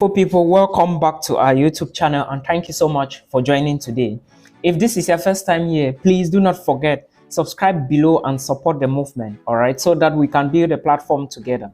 Hello people, welcome back to our YouTube channel and thank you so much for joining today. If this is your first time here, please do not forget subscribe below and support the movement, all right, so that we can build a platform together.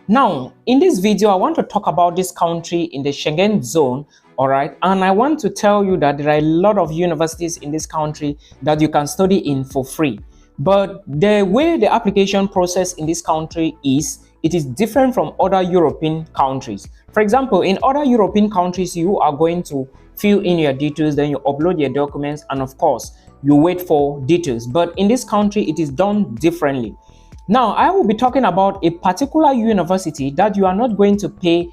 Now, in this video, I want to talk about this country in the Schengen zone, all right, and I want to tell you that there are a lot of universities in this country that you can study in for free. But the way the application process in this country is, it is different from other European countries. For example, in other European countries, you are going to fill in your details, then you upload your documents, and of course, you wait for details. But in this country, it is done differently. Now, I will be talking about a particular university that you are not going to pay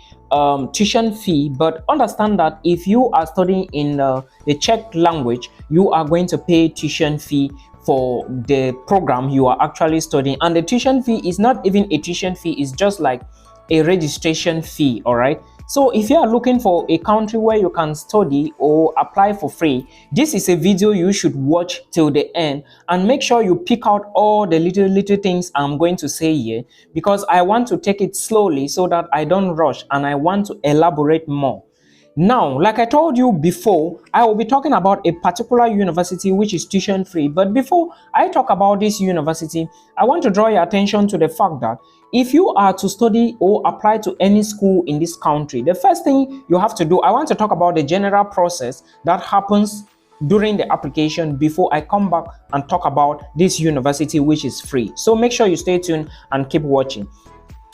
tuition fee, but understand that if you are studying in the Czech language, you are going to pay tuition fee for the program you are actually studying. And the tuition fee is not even a tuition fee, it's just like a registration fee, all right? So if you are looking for a country where you can study or apply for free, this is a video you should watch till the end, and make sure you pick out all the little things I'm going to say here, because I want to take it slowly so that I don't rush and I want to elaborate more. Now, like I told you before, I will be talking about a particular university which is tuition free. But before I talk about this university, I want to draw your attention to the fact that if you are to study or apply to any school in this country, the first thing you have to do, I want to talk about the general process that happens during the application before I come back and talk about this university which is free. So make sure you stay tuned and keep watching.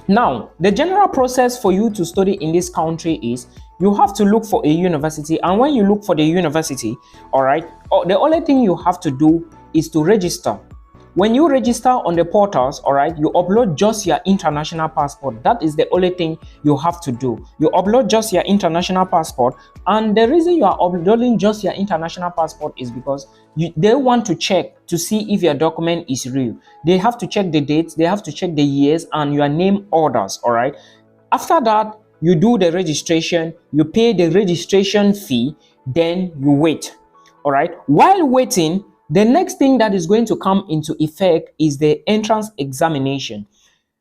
Now, the general process for you to study in this country is you have to look for a university, and when you look for the university, all right, the only thing you have to do is to register. When you register on the portals, all right, you upload just your international passport. That is the only thing you have to do. You upload just your international passport, and the reason you are uploading just your international passport is because they want to check to see if your document is real. They have to check the dates, they have to check the years, and your name orders, all right. After that, you do the registration, you pay the registration fee, then you wait, all right. While waiting, the next thing that is going to come into effect is the entrance examination.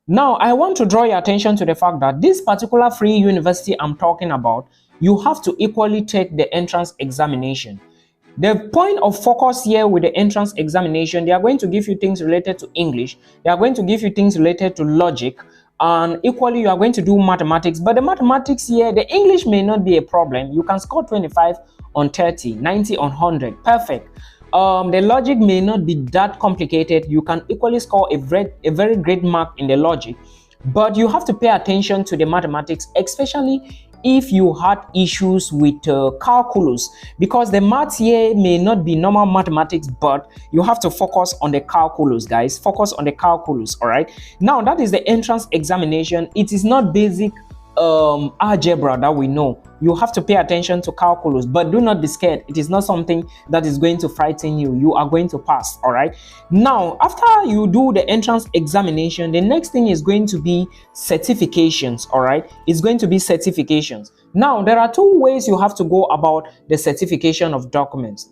Now, I want to draw your attention to the fact that this particular free university I'm talking about, you have to equally take the entrance examination. The point of focus here with the entrance examination, they are going to give you things related to English, they are going to give you things related to logic, and equally you are going to do mathematics. But the mathematics here, the English may not be a problem. You can score 25 on 30, 90 on 100, perfect. The logic may not be that complicated. You can equally score a very great mark in the logic, but you have to pay attention to the mathematics, especially if you had issues with calculus, because the maths here may not be normal mathematics, but you have to focus on the calculus, guys. Focus on the calculus, all right? Now, that is the entrance examination. It is not basic algebra that we know. You have to pay attention to calculus, but do not be scared. It is not something that is going to frighten you. You are going to pass, all right? Now, after you do the entrance examination, the next thing is going to be certifications, all right? It's going to be certifications. Now, there are two ways you have to go about the certification of documents.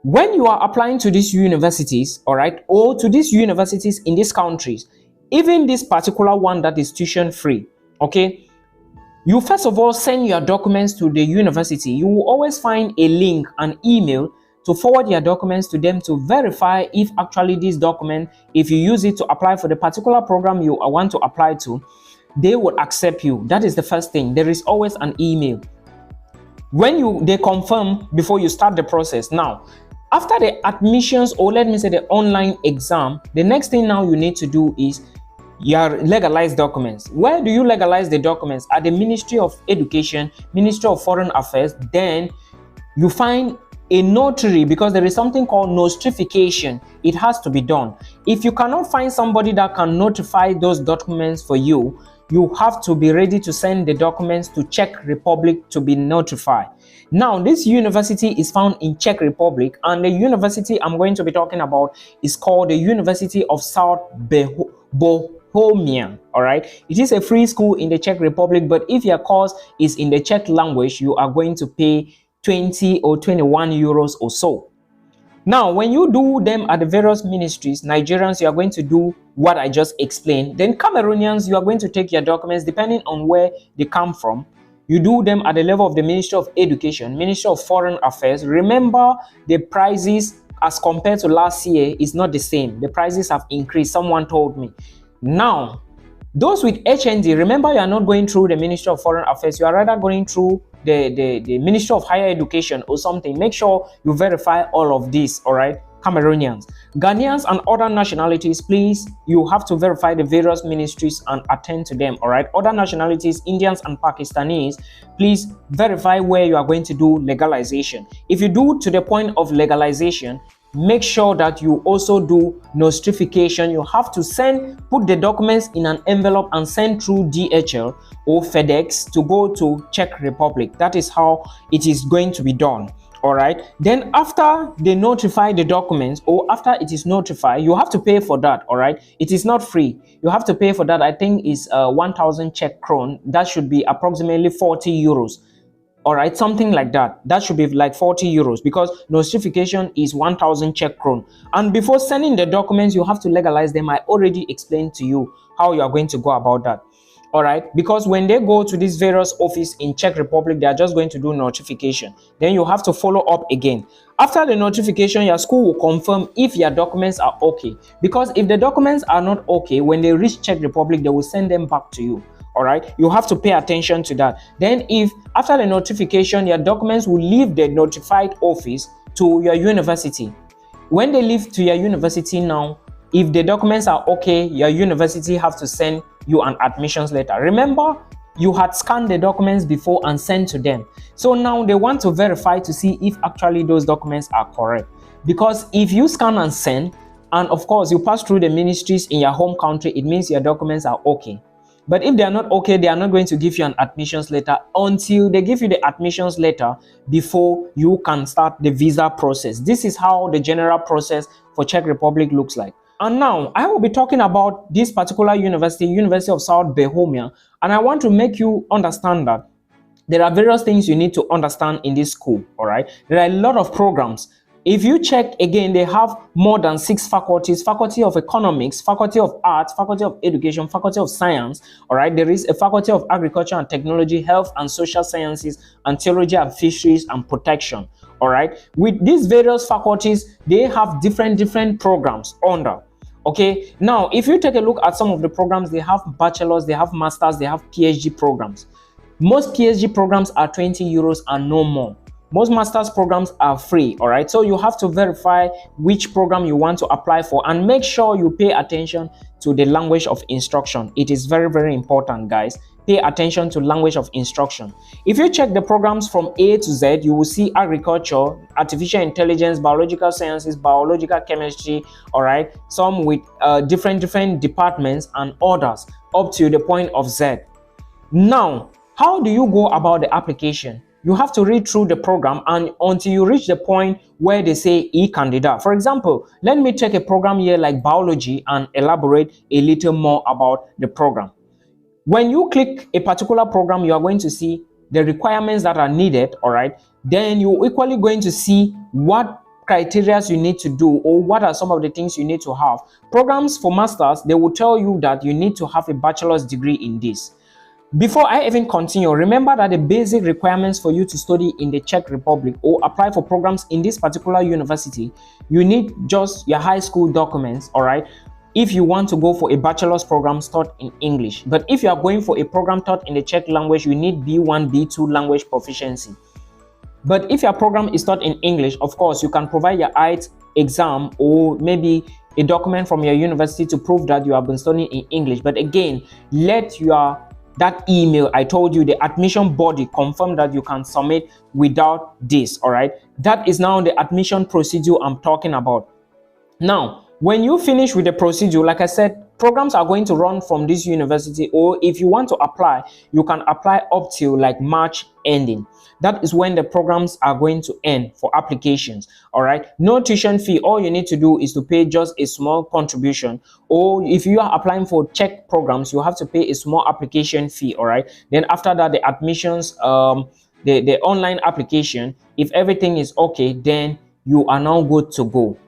When you are applying to these universities, all right, or to these universities in these countries, even this particular one that is tuition free, okay, you first of all send your documents to the university. You will always find a link, an email, to forward your documents to them to verify if actually this document, if you use it to apply for the particular program you want to apply to, they would accept you. That is the first thing. There is always an email. When they confirm before you start the process. Now, after the admissions, or let me say the online exam, the next thing now you need to do is your legalized documents. Where do you legalize the documents? At the Ministry of Education, Ministry of Foreign Affairs. Then you find a notary, because there is something called notification. It has to be done. If you cannot find somebody that can notify those documents for you, you have to be ready to send the documents to Czech Republic to be notified. Now, this university is found in Czech Republic, and the university I'm going to be talking about is called the University of South Bohemia, all right? It is a free school in the Czech Republic, but if your course is in the Czech language, you are going to pay 20 or 21 euros or so. Now, when you do them at the various ministries, Nigerians, you are going to do what I just explained. Then Cameroonians, you are going to take your documents depending on where they come from. you do them at the level of the Ministry of Education, Ministry of Foreign Affairs. Remember, the prices as compared to last year is not the same. The prices have increased, someone told me. Now, those with HND, remember, you are not going through the Ministry of Foreign Affairs, you are rather going through the Ministry of Higher Education or something. Make sure you verify all of this, all right? Cameroonians, Ghanaians, and other nationalities, please, you have to verify the various ministries and attend to them, all right? Other nationalities, Indians and Pakistanis, please verify where you are going to do legalization. If you do to the point of legalization, make sure that you also do notification. You have to put the documents in an envelope and send through DHL or FedEx to go to Czech Republic. That is how it is going to be done. All right, then after they notify the documents, or after it is notified, you have to pay for that. All right, it is not free. You have to pay for that. I think is 1,000 Czech kron. That should be approximately 40 euros. All right, something like that. That should be like 40 euros, because notification is 1,000 Czech kron. And before sending the documents, you have to legalize them. I already explained to you how you are going to go about that. All right, because when they go to this various office in Czech Republic, they are just going to do notification. Then you have to follow up again. After the notification, your school will confirm if your documents are okay. Because if the documents are not okay, when they reach Czech Republic, they will send them back to you. All right, you have to pay attention to that. Then if after the notification, your documents will leave the notified office to your university. When they leave to your university now, if the documents are okay, your university have to send you an admissions letter. Remember, you had scanned the documents before and sent to them. So now they want to verify to see if actually those documents are correct. Because if you scan and send, and of course you pass through the ministries in your home country, it means your documents are okay. But if they are not okay, they are not going to give you an admissions letter until they give you the admissions letter before you can start the visa process. This is how the general process for Czech Republic looks like. And now I will be talking about this particular university, University of South Bohemia, and I want to make you understand that there are various things you need to understand in this school. All right, there are a lot of programs. If you check again, they have more than 6 faculties: Faculty of Economics, Faculty of Arts, Faculty of Education, Faculty of Science. All right, there is a Faculty of Agriculture and Technology, Health and Social Sciences, and Theology and Fisheries and Protection. All right, with these various faculties, they have different programs under. Okay, now if you take a look at some of the programs, they have bachelors, they have masters, they have PhD programs. Most PhD programs are 20 euros and no more. Most master's programs are free. All right, so you have to verify which program you want to apply for, and make sure you pay attention to the language of instruction. It is very important, guys. Pay attention to language of instruction. If you check the programs from A to Z, you will see agriculture, artificial intelligence, biological sciences, biological chemistry. All right, some with different departments and others up to the point of Z. Now, how do you go about the application? You have to read through the program and until you reach the point where they say e-candidate. For example, let me take a program here like biology and elaborate a little more about the program. When you click a particular program, you are going to see the requirements that are needed. All right, then you're equally going to see what criteria you need to do, or what are some of the things you need to have. Programs for masters, they will tell you that you need to have a bachelor's degree in this. Before I even continue, remember that the basic requirements for you to study in the Czech Republic or apply for programs in this particular university, you need just your high school documents. All right, if you want to go for a bachelor's program taught in English. But if you are going for a program taught in the Czech language, you need B1, B2 language proficiency. But if your program is taught in English, of course, you can provide your IELTS exam or maybe a document from your university to prove that you have been studying in English. But again, let that email I told you, the admission body, confirm that you can submit without this. All right, that is now the admission procedure I'm talking about. Now, when you finish with the procedure, like I said, programs are going to run from this university, or if you want to apply, you can apply up till like March ending. That is when the programs are going to end for applications. All right, no tuition fee. All you need to do is to pay just a small contribution, or if you are applying for Czech programs, you have to pay a small application fee. All right, then after that, the admissions, the online application, if everything is okay, then you are now good to go.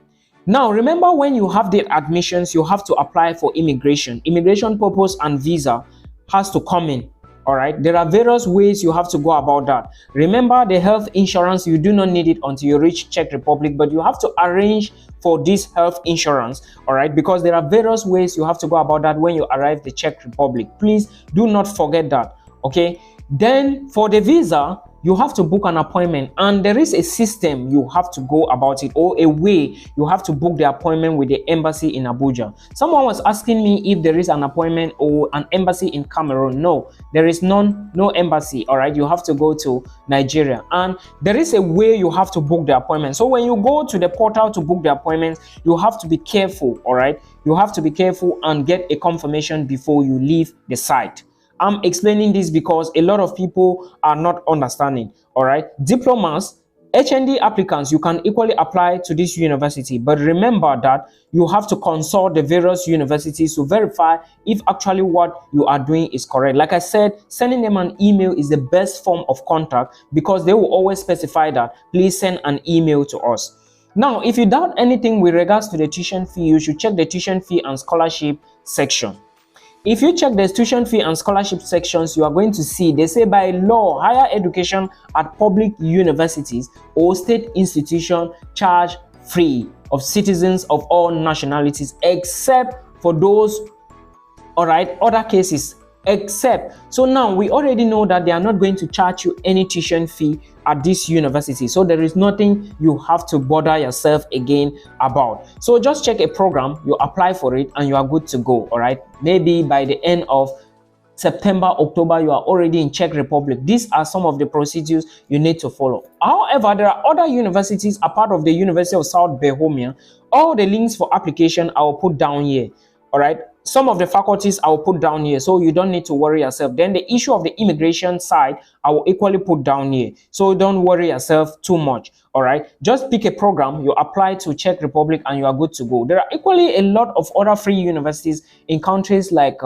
Now, remember, when you have the admissions, you have to apply for immigration. Immigration purpose and visa has to come in. All right, there are various ways you have to go about that. Remember, the health insurance, you do not need it until you reach Czech Republic, but you have to arrange for this health insurance. All right, because there are various ways you have to go about that when you arrive the Czech Republic. Please do not forget that. Okay, then for the visa, you have to book an appointment, and there is a system you have to go about it, or a way you have to book the appointment with the embassy in Abuja. Someone was asking me if there is an appointment or an embassy in Cameroon. No, there is no embassy. All right, you have to go to Nigeria, and there is a way you have to book the appointment. So when you go to the portal to book the appointment, you have to be careful. All right, you have to be careful and get a confirmation before you leave the site. I'm explaining this because a lot of people are not understanding. All right, diplomas, HND applicants, you can equally apply to this university, but remember that you have to consult the various universities to verify if actually what you are doing is correct. Like I said, sending them an email is the best form of contact, because they will always specify that please send an email to us. Now, if you doubt anything with regards to the tuition fee, you should check the tuition fee and scholarship section. If you check the tuition fee and scholarship sections, you are going to see they say by law, higher education at public universities or state institutions charge free of citizens of all nationalities, except for those, all right, other cases, except. So now we already know that they are not going to charge you any tuition fee at this university, so there is nothing you have to bother yourself again about. So just check a program, you apply for it, and you are good to go. All right, maybe by the end of September, October, you are already in Czech Republic. These are some of the procedures you need to follow. However, there are other universities apart of the University of South Bohemia. All the links for application I will put down here. All right, some of the faculties I will put down here, so you don't need to worry yourself. Then the issue of the immigration side I will equally put down here, so don't worry yourself too much. All right, just pick a program, you apply to Czech Republic, and you are good to go. There are equally a lot of other free universities in countries like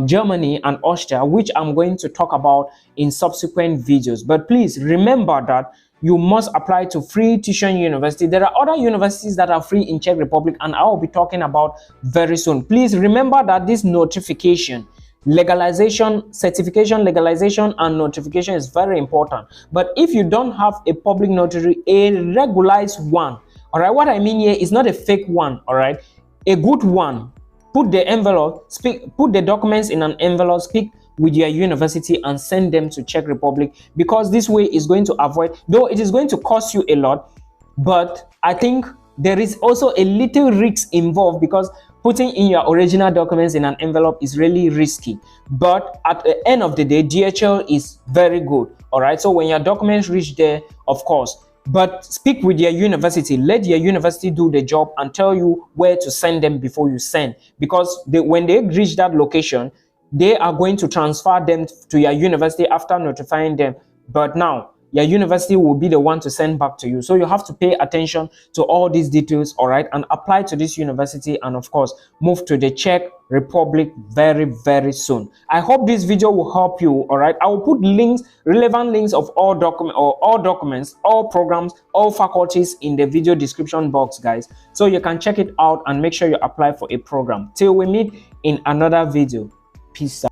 Germany and Austria, which I'm going to talk about in subsequent videos. But please remember that you must apply to free tuition university. There are other universities that are free in Czech Republic, and I will be talking about very soon. Please remember that this notification, legalization, certification, legalization, and notification is very important. But if you don't have a public notary, a regularized one, all right, what I mean here is not a fake one, all right, a good one. Put the envelope, put the documents in an envelope, speak with your university, and send them to Czech Republic, because this way is going to avoid, though it is going to cost you a lot, but I think there is also a little risk involved, because putting in your original documents in an envelope is really risky. But at the end of the day, DHL is very good. All right, so when your documents reach there, of course, but speak with your university, let your university do the job and tell you where to send them before you send, because when they reach that location, they are going to transfer them to your university after notifying them. But now your university will be the one to send back to you, so you have to pay attention to all these details, all right, and apply to this university, and of course move to the Czech Republic very soon. I hope this video will help you. All right, I will put links, relevant links of all documents, all programs, all faculties in the video description box, guys, so you can check it out and make sure you apply for a program. Till we meet in another video, peace out.